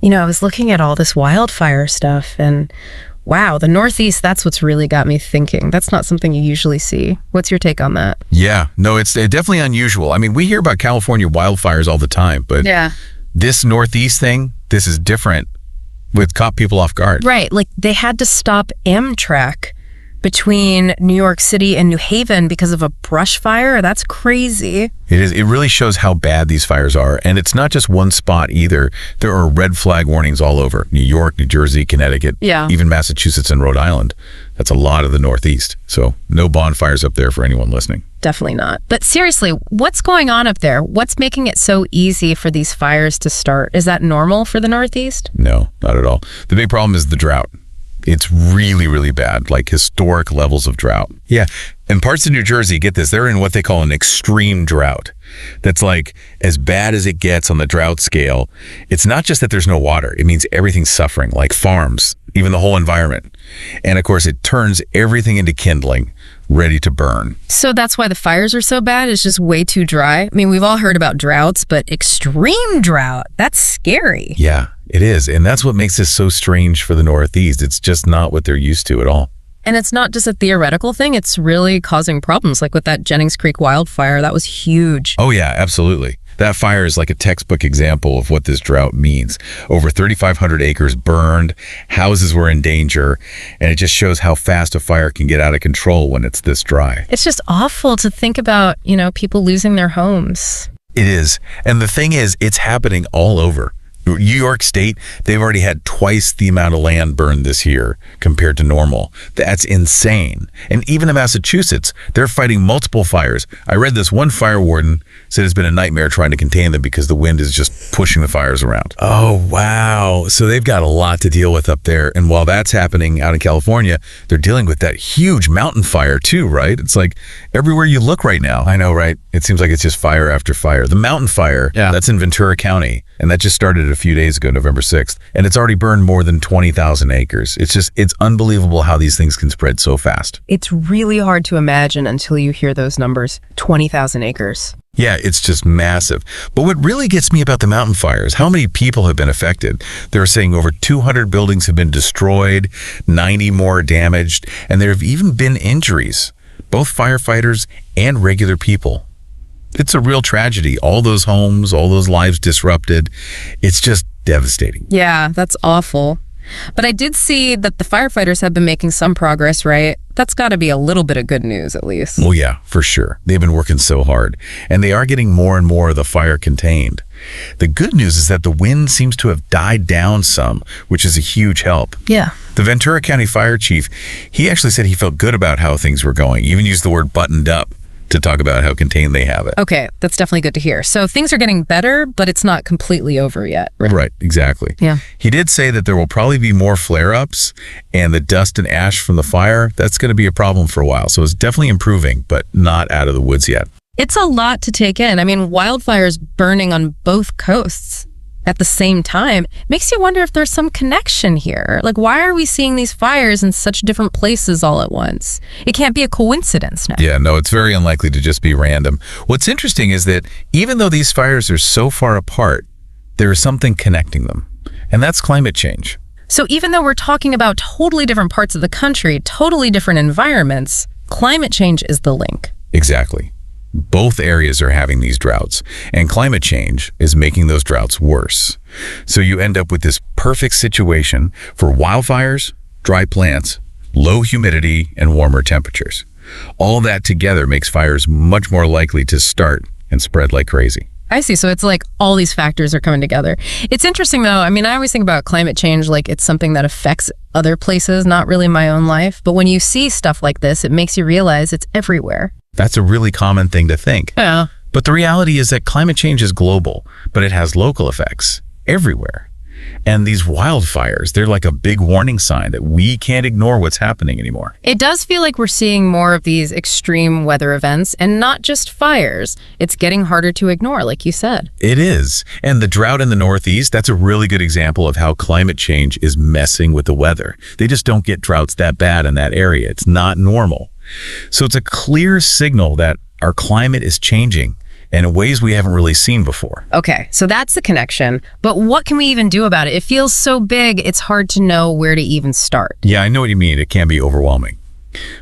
I was looking at all this wildfire stuff and wow, the Northeast, that's what's really got me thinking. That's not something you usually see. What's your take on that? Yeah, no, it's definitely unusual. I mean, we hear about California wildfires all the time, but this Northeast thing, this is different. With caught people off guard. Right, like they had to stop Amtrak between New York City and New Haven because of a brush fire. That's crazy. It is. It really shows how bad these fires are. And it's not just one spot either. There are red flag warnings all over. New York, New Jersey, Connecticut, even Massachusetts and Rhode Island. That's a lot of the Northeast. So no bonfires up there for anyone listening. Definitely not. But seriously, what's going on up there? What's making it so easy for these fires to start? Is that normal for the Northeast? No, not at all. The big problem is the drought. It's really, really bad, like historic levels of drought. Yeah, and parts of New Jersey, get this, they're in what they call an extreme drought. That's like as bad as it gets on the drought scale. It's not just that there's no water. It means everything's suffering, like farms, even the whole environment. And of course, it turns everything into kindling, ready to burn. So that's why the fires are so bad? It's just way too dry? I mean, we've all heard about droughts, but extreme drought, that's scary. Yeah, it is. And that's what makes this so strange for the Northeast. It's just not what they're used to at all. And it's not just a theoretical thing. It's really causing problems. Like with that Jennings Creek wildfire, that was huge. Oh, yeah, absolutely. That fire is like a textbook example of what this drought means. Over 3,500 acres burned, houses were in danger, and it just shows how fast a fire can get out of control when it's this dry. It's just awful to think about, people losing their homes. It is. And the thing is, it's happening all over. New York State, they've already had twice the amount of land burned this year compared to normal. That's insane. And even in Massachusetts, they're fighting multiple fires. I read this one fire warden said it's been a nightmare trying to contain them because the wind is just pushing the fires around. Oh, wow. So they've got a lot to deal with up there. And while that's happening out in California, they're dealing with that huge mountain fire too, right? It's like everywhere you look right now. I know, right? It seems like it's just fire after fire. The mountain fire, that's in Ventura County. And that just started a few days ago, November 6th. And it's already burned more than 20,000 acres. It's unbelievable how these things can spread so fast. It's really hard to imagine until you hear those numbers, 20,000 acres. Yeah, it's just massive. But what really gets me about the mountain fires, how many people have been affected? They're saying over 200 buildings have been destroyed, 90 more damaged, and there have even been injuries, both firefighters and regular people. It's a real tragedy. All those homes, all those lives disrupted. It's just devastating. Yeah, that's awful. But I did see that the firefighters have been making some progress, right? That's got to be a little bit of good news, at least. Well, yeah, for sure. They've been working so hard, and they are getting more and more of the fire contained. The good news is that the wind seems to have died down some, which is a huge help. Yeah. The Ventura County fire chief, he actually said he felt good about how things were going. He even used the word buttoned up to talk about how contained they have it. Okay, that's definitely good to hear. So things are getting better, but it's not completely over yet. Right, exactly. Yeah. He did say that there will probably be more flare-ups, and the dust and ash from the fire, that's going to be a problem for a while. So it's definitely improving, but not out of the woods yet. It's a lot to take in. I mean, wildfires burning on both coasts at the same time makes you wonder if there's some connection here. Like, why are we seeing these fires in such different places all at once? It can't be a coincidence now. Yeah, no, it's very unlikely to just be random. What's interesting is that even though these fires are so far apart, there is something connecting them, and that's climate change. So even though we're talking about totally different parts of the country, totally different environments, climate change is the link. Exactly. Both areas are having these droughts, and climate change is making those droughts worse. So you end up with this perfect situation for wildfires, dry plants, low humidity, and warmer temperatures. All that together makes fires much more likely to start and spread like crazy. I see. So it's like all these factors are coming together. It's interesting, though. I mean, I always think about climate change like it's something that affects other places, not really my own life. But when you see stuff like this, it makes you realize it's everywhere. That's a really common thing to think. Yeah. But the reality is that climate change is global, but it has local effects everywhere. And these wildfires, they're like a big warning sign that we can't ignore what's happening anymore. It does feel like we're seeing more of these extreme weather events and not just fires. It's getting harder to ignore, like you said. It is. And the drought in the Northeast, that's a really good example of how climate change is messing with the weather. They just don't get droughts that bad in that area. It's not normal. So it's a clear signal that our climate is changing, and in ways we haven't really seen before. Okay, so that's the connection. But what can we even do about it? It feels so big, it's hard to know where to even start. Yeah, I know what you mean. It can be overwhelming.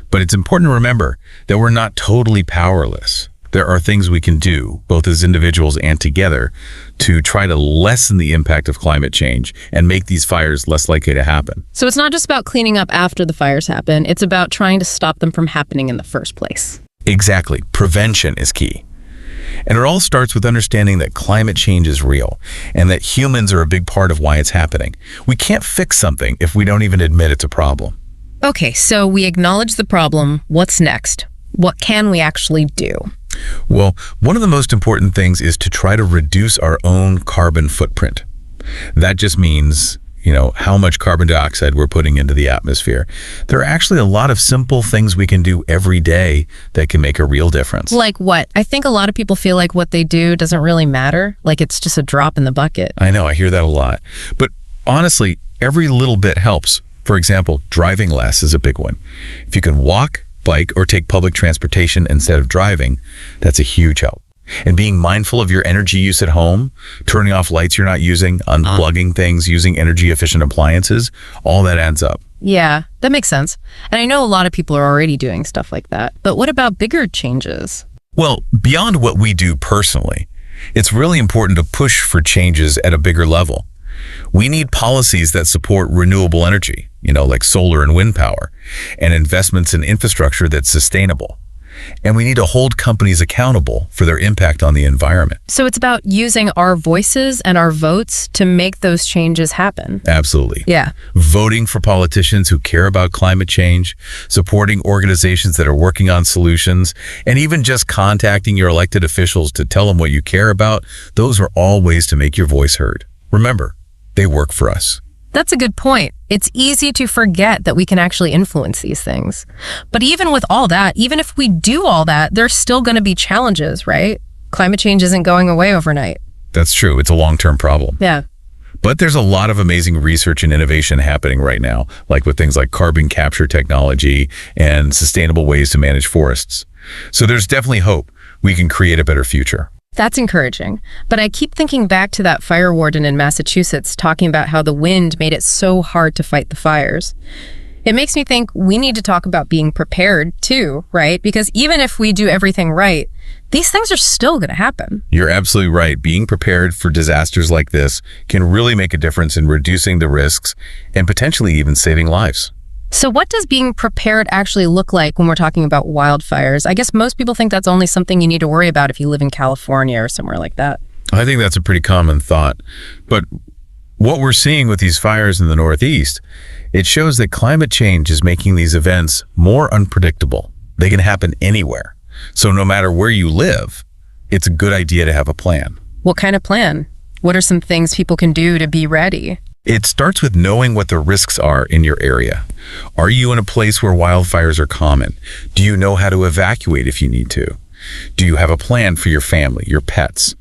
But it's important to remember that we're not totally powerless. There are things we can do, both as individuals and together, to try to lessen the impact of climate change and make these fires less likely to happen. So it's not just about cleaning up after the fires happen, it's about trying to stop them from happening in the first place. Exactly. Prevention is key. And it all starts with understanding that climate change is real and that humans are a big part of why it's happening. We can't fix something if we don't even admit it's a problem. Okay, so we acknowledge the problem. What's next? What can we actually do? Well, one of the most important things is to try to reduce our own carbon footprint. That just means, how much carbon dioxide we're putting into the atmosphere. There are actually a lot of simple things we can do every day that can make a real difference. Like what? I think a lot of people feel like what they do doesn't really matter, like it's just a drop in the bucket. I know, I hear that a lot. But honestly, every little bit helps. For example, driving less is a big one. If you can walk, bike, or take public transportation instead of driving, that's a huge help. And being mindful of your energy use at home, turning off lights you're not using, unplugging things, using energy-efficient appliances, all that adds up. Yeah, that makes sense. And I know a lot of people are already doing stuff like that. But what about bigger changes? Well, beyond what we do personally, it's really important to push for changes at a bigger level. We need policies that support renewable energy, like solar and wind power, and investments in infrastructure that's sustainable. And we need to hold companies accountable for their impact on the environment. So it's about using our voices and our votes to make those changes happen. Absolutely. Yeah. Voting for politicians who care about climate change, supporting organizations that are working on solutions, and even just contacting your elected officials to tell them what you care about, those are all ways to make your voice heard. Remember, they work for us. That's a good point. It's easy to forget that we can actually influence these things. But even with all that, even if we do all that, there's still going to be challenges, right? Climate change isn't going away overnight. That's true. It's a long-term problem. Yeah. But there's a lot of amazing research and innovation happening right now, like with things like carbon capture technology and sustainable ways to manage forests. So there's definitely hope we can create a better future. That's encouraging. But I keep thinking back to that fire warden in Massachusetts talking about how the wind made it so hard to fight the fires. It makes me think we need to talk about being prepared too, right? Because even if we do everything right, these things are still going to happen. You're absolutely right. Being prepared for disasters like this can really make a difference in reducing the risks and potentially even saving lives. So what does being prepared actually look like when we're talking about wildfires? I guess most people think that's only something you need to worry about if you live in California or somewhere like that. I think that's a pretty common thought. But what we're seeing with these fires in the Northeast, it shows that climate change is making these events more unpredictable. They can happen anywhere. So no matter where you live, it's a good idea to have a plan. What kind of plan? What are some things people can do to be ready? It starts with knowing what the risks are in your area. Are you in a place where wildfires are common? Do you know how to evacuate if you need to? Do you have a plan for your family, your pets?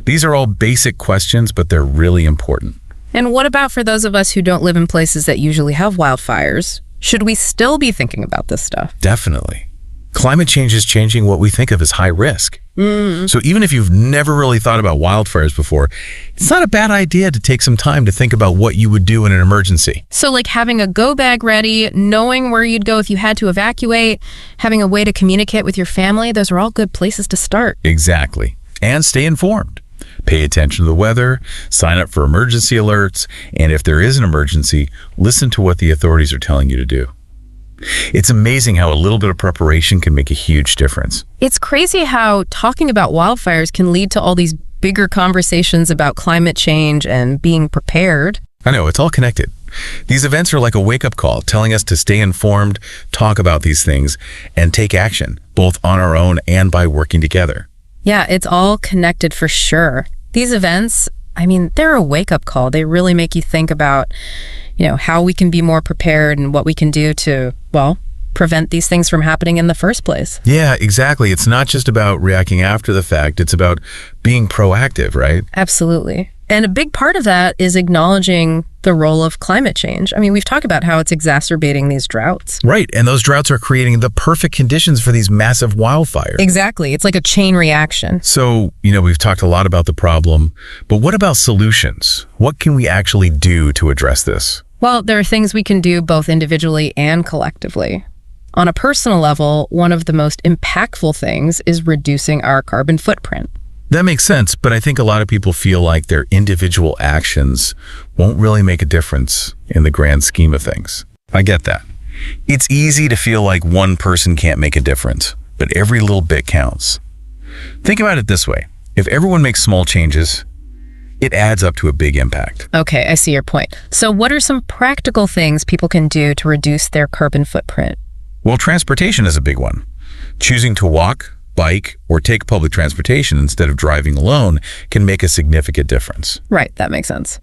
These are all basic questions, but they're really important. And what about for those of us who don't live in places that usually have wildfires? Should we still be thinking about this stuff? Definitely. Climate change is changing what we think of as high risk. So even if you've never really thought about wildfires before, it's not a bad idea to take some time to think about what you would do in an emergency. So like having a go bag ready, knowing where you'd go if you had to evacuate, having a way to communicate with your family, those are all good places to start. Exactly. And stay informed. Pay attention to the weather, sign up for emergency alerts, and if there is an emergency, listen to what the authorities are telling you to do. It's amazing how a little bit of preparation can make a huge difference. It's crazy how talking about wildfires can lead to all these bigger conversations about climate change and being prepared. I know, it's all connected. These events are like a wake-up call, telling us to stay informed, talk about these things, and take action, both on our own and by working together. Yeah, it's all connected for sure. These events, they're a wake-up call. They really make you think about how we can be more prepared and what we can do to, prevent these things from happening in the first place. Yeah, exactly. It's not just about reacting after the fact. It's about being proactive, right? Absolutely. And a big part of that is acknowledging the role of climate change. I mean, we've talked about how it's exacerbating these droughts. Right, and those droughts are creating the perfect conditions for these massive wildfires. Exactly. It's like a chain reaction. So, we've talked a lot about the problem, but what about solutions? What can we actually do to address this? Well, there are things we can do both individually and collectively. On a personal level, one of the most impactful things is reducing our carbon footprint. That makes sense, but I think a lot of people feel like their individual actions won't really make a difference in the grand scheme of things. I get that. It's easy to feel like one person can't make a difference, but every little bit counts. Think about it this way. If everyone makes small changes, it adds up to a big impact. Okay, I see your point. So what are some practical things people can do to reduce their carbon footprint? Well, transportation is a big one. Choosing to walk, bike, or take public transportation instead of driving alone can make a significant difference. Right, that makes sense.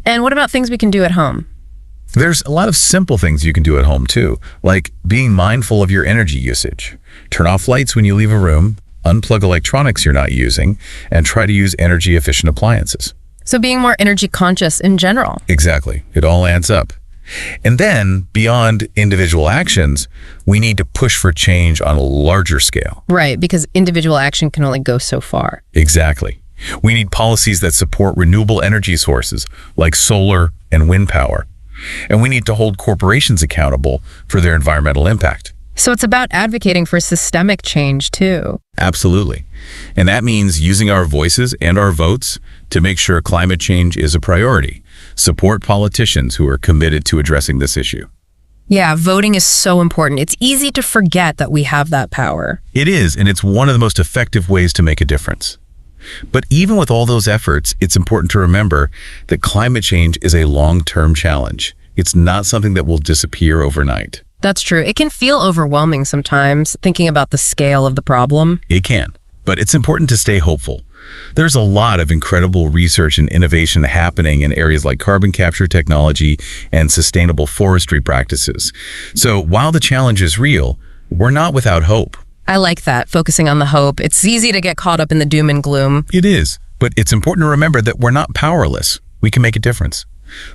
And what about things we can do at home? There's a lot of simple things you can do at home too, like being mindful of your energy usage. Turn off lights when you leave a room, unplug electronics you're not using, and try to use energy-efficient appliances. So being more energy conscious in general. Exactly. It all adds up. And then, beyond individual actions, we need to push for change on a larger scale. Right, because individual action can only go so far. Exactly. We need policies that support renewable energy sources like solar and wind power. And we need to hold corporations accountable for their environmental impact. So it's about advocating for systemic change too. Absolutely. And that means using our voices and our votes to make sure climate change is a priority. Support politicians who are committed to addressing this issue. Yeah, voting is so important. It's easy to forget that we have that power. It is, and it's one of the most effective ways to make a difference. But even with all those efforts, it's important to remember that climate change is a long-term challenge. It's not something that will disappear overnight. That's true. It can feel overwhelming sometimes, thinking about the scale of the problem. It can, but it's important to stay hopeful. There's a lot of incredible research and innovation happening in areas like carbon capture technology and sustainable forestry practices. So while the challenge is real, we're not without hope. I like that, focusing on the hope. It's easy to get caught up in the doom and gloom. It is, but it's important to remember that we're not powerless. We can make a difference.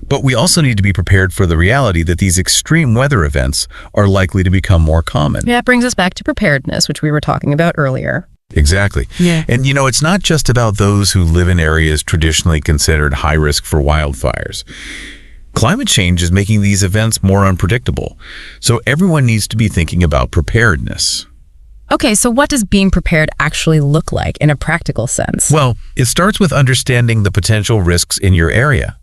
But we also need to be prepared for the reality that these extreme weather events are likely to become more common. Yeah, it brings us back to preparedness, which we were talking about earlier. Exactly. Yeah. And it's not just about those who live in areas traditionally considered high risk for wildfires. Climate change is making these events more unpredictable. So everyone needs to be thinking about preparedness. Okay, so what does being prepared actually look like in a practical sense? Well, it starts with understanding the potential risks in your area.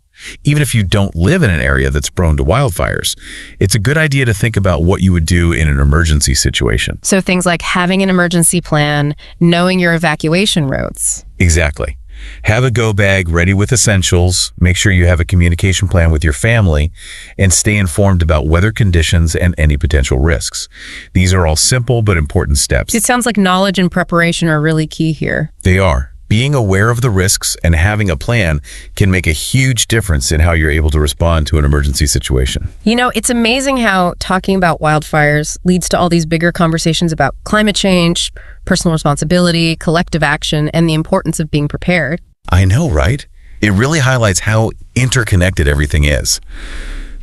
Even if you don't live in an area that's prone to wildfires, it's a good idea to think about what you would do in an emergency situation. So things like having an emergency plan, knowing your evacuation routes. Exactly. Have a go bag ready with essentials, make sure you have a communication plan with your family, and stay informed about weather conditions and any potential risks. These are all simple but important steps. It sounds like knowledge and preparation are really key here. They are. Being aware of the risks and having a plan can make a huge difference in how you're able to respond to an emergency situation. It's amazing how talking about wildfires leads to all these bigger conversations about climate change, personal responsibility, collective action, and the importance of being prepared. I know, right? It really highlights how interconnected everything is.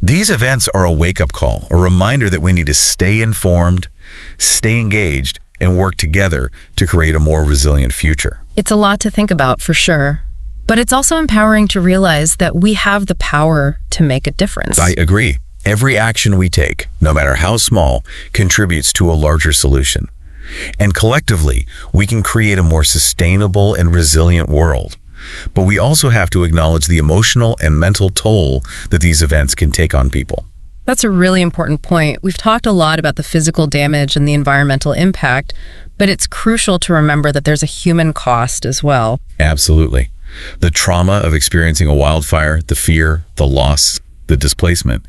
These events are a wake-up call, a reminder that we need to stay informed, stay engaged, and work together to create a more resilient future. It's a lot to think about, for sure. But it's also empowering to realize that we have the power to make a difference. I agree. Every action we take, no matter how small, contributes to a larger solution. And collectively, we can create a more sustainable and resilient world. But we also have to acknowledge the emotional and mental toll that these events can take on people. That's a really important point. We've talked a lot about the physical damage and the environmental impact, but it's crucial to remember that there's a human cost as well. Absolutely. The trauma of experiencing a wildfire, the fear, the loss, the displacement,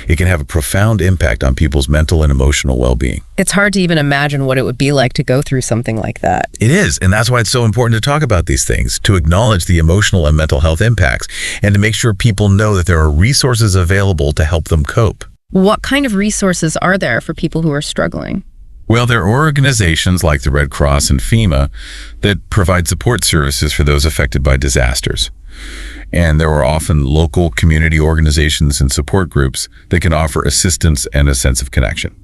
it can have a profound impact on people's mental and emotional well-being. It's hard to even imagine what it would be like to go through something like that. It is, and that's why it's so important to talk about these things, to acknowledge the emotional and mental health impacts, and to make sure people know that there are resources available to help them cope. What kind of resources are there for people who are struggling? Well, there are organizations like the Red Cross and FEMA that provide support services for those affected by disasters. And there are often local community organizations and support groups that can offer assistance and a sense of connection.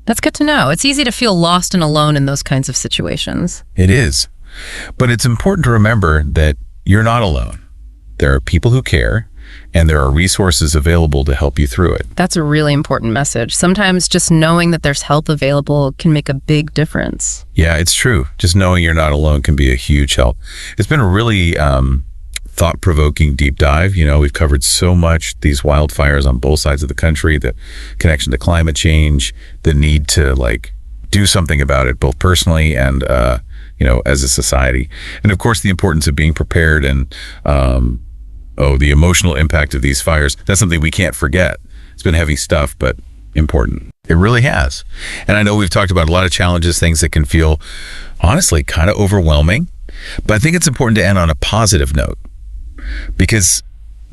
That's good to know. It's easy to feel lost and alone in those kinds of situations. It is. But it's important to remember that you're not alone. There are people who care, and there are resources available to help you through it. That's a really important message. Sometimes just knowing that there's help available can make a big difference. Yeah, it's true. Just knowing you're not alone can be a huge help. It's been a really thought-provoking deep dive. We've covered so much, these wildfires on both sides of the country, the connection to climate change, the need to do something about it, both personally and as a society, and of course the importance of being prepared and the emotional impact of these fires. That's something we can't forget. It's been heavy stuff, but important. It really has. And I know we've talked about a lot of challenges, things that can feel honestly kind of overwhelming, but I think it's important to end on a positive note. Because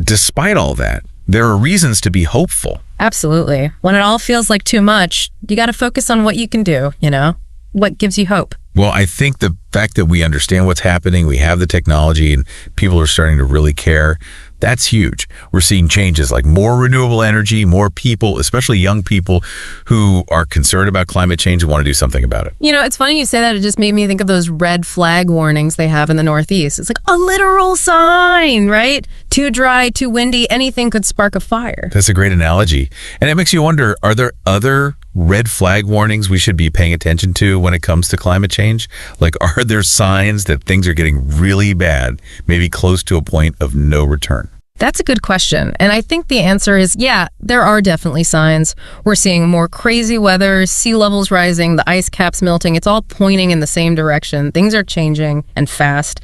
despite all that, there are reasons to be hopeful. Absolutely. When it all feels like too much, you got to focus on what you can do, what gives you hope. Well, I think the fact that we understand what's happening, we have the technology, and people are starting to really care, that's huge. We're seeing changes like more renewable energy, more people, especially young people who are concerned about climate change and want to do something about it. It's funny you say that. It just made me think of those red flag warnings they have in the Northeast. It's like a literal sign, right? Too dry, too windy, anything could spark a fire. That's a great analogy. And it makes you wonder, are there other red flag warnings we should be paying attention to when it comes to climate change? Are there signs that things are getting really bad, maybe close to a point of no return? That's a good question. And I think the answer is, yeah, there are definitely signs. We're seeing more crazy weather, sea levels rising, the ice caps melting. It's all pointing in the same direction. Things are changing and fast.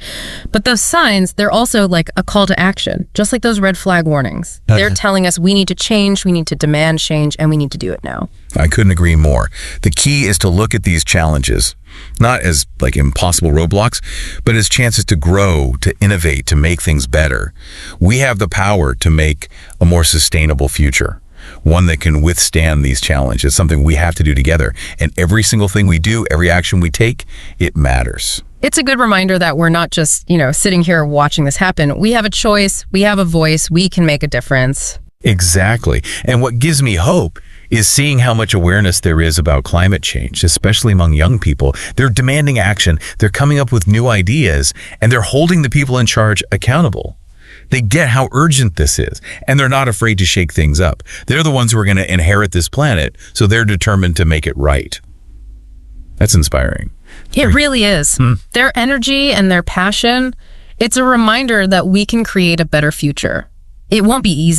But those signs, they're also like a call to action, just like those red flag warnings. They're telling us we need to change, we need to demand change, and we need to do it now. I couldn't agree more. The key is to look at these challenges, not as impossible roadblocks, but as chances to grow, to innovate, to make things better. We have the power to make a more sustainable future, one that can withstand these challenges, something we have to do together. And every single thing we do, every action we take, it matters. It's a good reminder that we're not just, sitting here watching this happen. We have a choice, we have a voice, we can make a difference. Exactly. And what gives me hope is seeing how much awareness there is about climate change, especially among young people. They're demanding action, they're coming up with new ideas, and they're holding the people in charge accountable. They get how urgent this is, and they're not afraid to shake things up. They're the ones who are going to inherit this planet, so they're determined to make it right. That's inspiring. It really is. Their energy and their passion, it's a reminder that we can create a better future. It won't be easy.